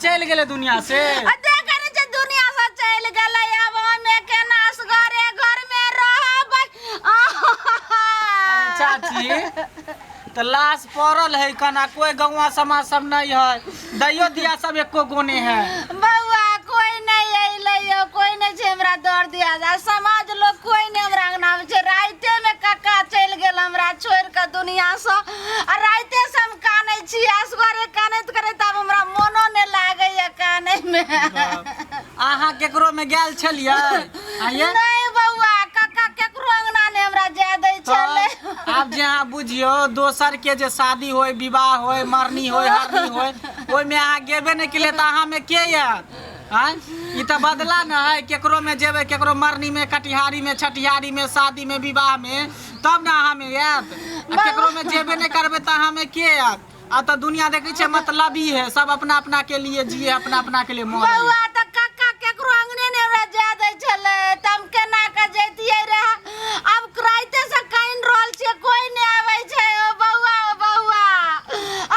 चल गेले दुनिया से दुनिया से चल गेले अब हमें केना असगरे घर में रहबै चाची तो लाश पड़ल है कना कोई गौवा समाज सब नहीं है दैयो दिया सब एको गोने है बउआ कोई नहीं अइले कोई नहीं छे हमरा दौड़ दिया जा समाज लोग कोई नहीं हमरा नाम छे राइते में काका चल गेल हमरा छोड़ के दुनिया से आ राइते से हम कानै छी असगरे कानैत करैत अब हमरा मोनो ने लागे या कानै में आहा केकरो में गेल छलिए आये नहीं बउआ काका केकरो अंगना ने हमरा जा दै छले आप जहाँ बुझियो दोसर के जे शादी होय विवाह होय मरनी होय हरनी होय ओय में अहाँ गेबे नहीं केले त अहाँ में के याद हैं ई त बदला न है केकरो में जेबे केकरो मरनी में कटिहारी में छठिहारी में शादी में विवाह में तब न अहाँ में याद केकरो में जेबे नहीं करबे त अहाँ में के याद आ त दुनिया देखे छे मतलब ही है सब अपना अपना के लिए जिए अपना अपना के लिए मरे बउआ त काका केकरो अंगने ने हमरा जा दै छले तम केना के जैतियै रे अब राइते से काइन रहल छे कोई ने आबै छे ओ बउआ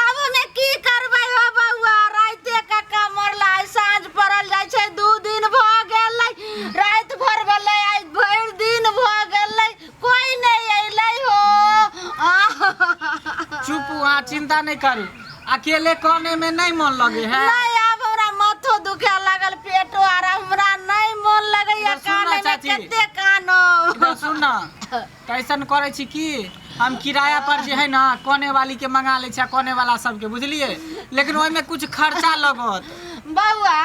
अब हमें की करबै ओ बउआ राइते काका मरला साँझ पड़ल जाय छे 2 दिन भ गेलै रात भर भेलै आज भर दिन भ गेलै कोई नहीं अइलै हो चुप वहाँ चिंता नहीं करू अकेले कोने में नहीं मन लगे है नहीं अब हमरा माथो दुखे लागल पेटो आर हमरा नहीं मन लगैया काने में कते कानो इधर सुन ना कैसन करे छी की हम किराया पर जे है ना कोने वाली के मंगा ले छा कोने वाला सबके बुझलिए लेकिन ओय में कुछ खर्चा लगत बउआ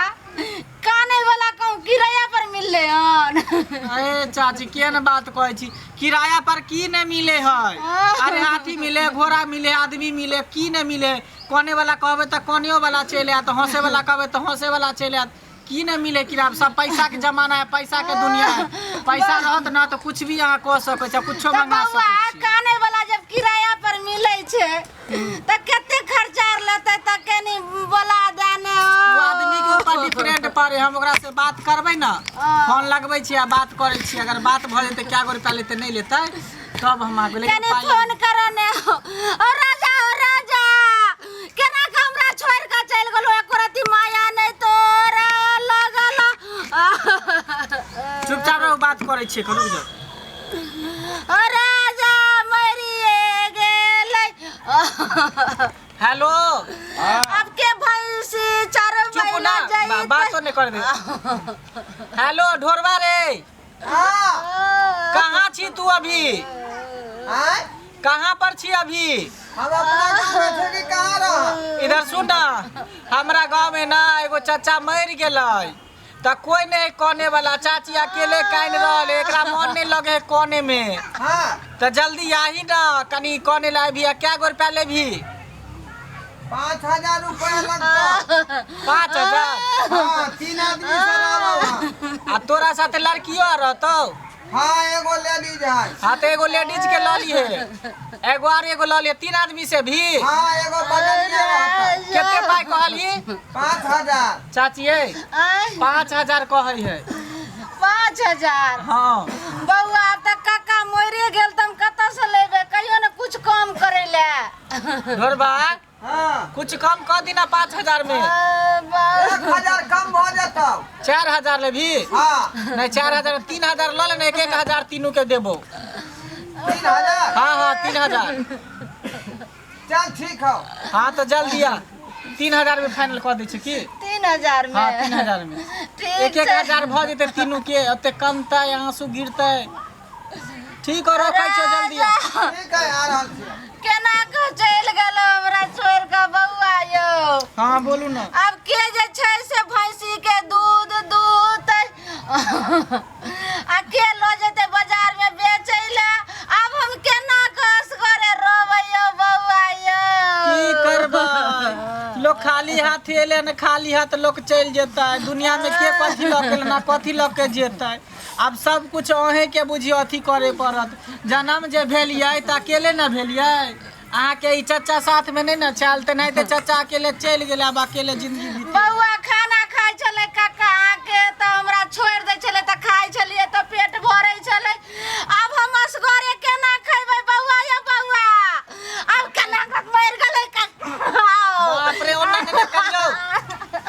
काने वाला कहूं किराया पर मिलले हन अरे चाची केन बात कहै छी किराया पर की न मिले है अरे हाथी मिले घोड़ा मिले आदमी मिले की न मिले कोने वाला कहबे त कोनेओ वाला चले आत हंसे वाला कहबे त हंसे वाला चले आत की न मिले किराया सब पैसा के जमाना है पैसा के दुनिया है पैसा रहत ना तो कुछ भी अहाँ कह सकै छ कुछो मंगा सकै छी काने वाला जब किराया पर मिलै छे त कते खर्चा लेतै त केनी बोला देने वो आदमी के ऊपर डिफरेंट पड़े हम ओकरा से बात करबै ना फोन लगबै छी आ बात करै छी अगर बात भ जेतै क्या गो रुपया लेते नहीं लेतै तब हम आगे लेकिन केनी फोन करने ओ राजा केना के हमरा छोड़ के चल गेलो एको रति माया नहीं तोरा लगल चुपचाप रहो बात करै छी करू जो ओ राजा मरिए गेलै हेलो अब के भैंसी चर चुप ना बात तो नहीं कर दे हेलो ढोरवा रे कहाँ छी तू अभी कहाँ पर छी अभी हम अपना गांव में थे कि कहाँ रह इधर सुन ना हमरा गांव में ना एगो चाचा मर गेलै त कोई नहीं कोने वाला चाची अकेले काइन रहल एकरा मन नहीं लगे कोने में हाँ त जल्दी आही ना कनी कोने ला भी क्या गो रुपया लेभी 5,000 रुपया लगता 5,000 हाँ 3 आदमी से रहो आ तोरा साथे लड़कियों रहतो हाँ एगो लेडीज है हाँ तो एगो लेडीज के ल लिए एगो और एगो ल लिए 3 आदमी से भी हाँ एगो बगलिया रहता केते पाई कहली 5,000 चाची 5,000 कहै है 5,000 हाँ बउआ अब तक काका मोरे गेल तम कत से लेबे कहियो न कुछ कम करे ले ढोरबा हाँ कुछ कम कर दी ना 5,000 में 1,000 कम हो जाता 4,000 ले भी हाँ नहीं 4,000 3,000 ल लेना 1,000 तीनों के देबो 3,000 हाँ हाँ 3,000 चल ठीक हो हाँ तो जल्दी आ 3,000 में फाइनल कर दै छी की 3,000 में हाँ 3,000 में ठीक 1,000 भ जेते तीनों के अते कमतै आंसू गिरतै ठीक हो रखै छो जल्दी आ ठीक है आ रहल छी केना के चल गेलो हमरा छोड़ के बउआ यो हाँ बोलू ना अब के जे छै से भैंसी के दूध आ के लो जेते बाजार में बेचै ले अब हम केना के असगरे रोबै यो बउआ यो की करबै लोग खाली हाथ एले न खाली हाथ लोग चल जेता है दुनिया में के कथी लके ना कथी लके जेतै अब सब कुछ अहे के बुझियो अथी करे पड़त जन्म जे भेलियै त अकेले न भेलियै अहाँ के ई चाचा साथ में नहीं न चलते नहीं तो चाचा अकेले चल गेले अब अकेले जिंदगी बीत बउआ खाना खाय छले काका के त हमरा छोड़ दे छले त खाय छलिए त पेट भरै छले अब हम असगरे केना खैबै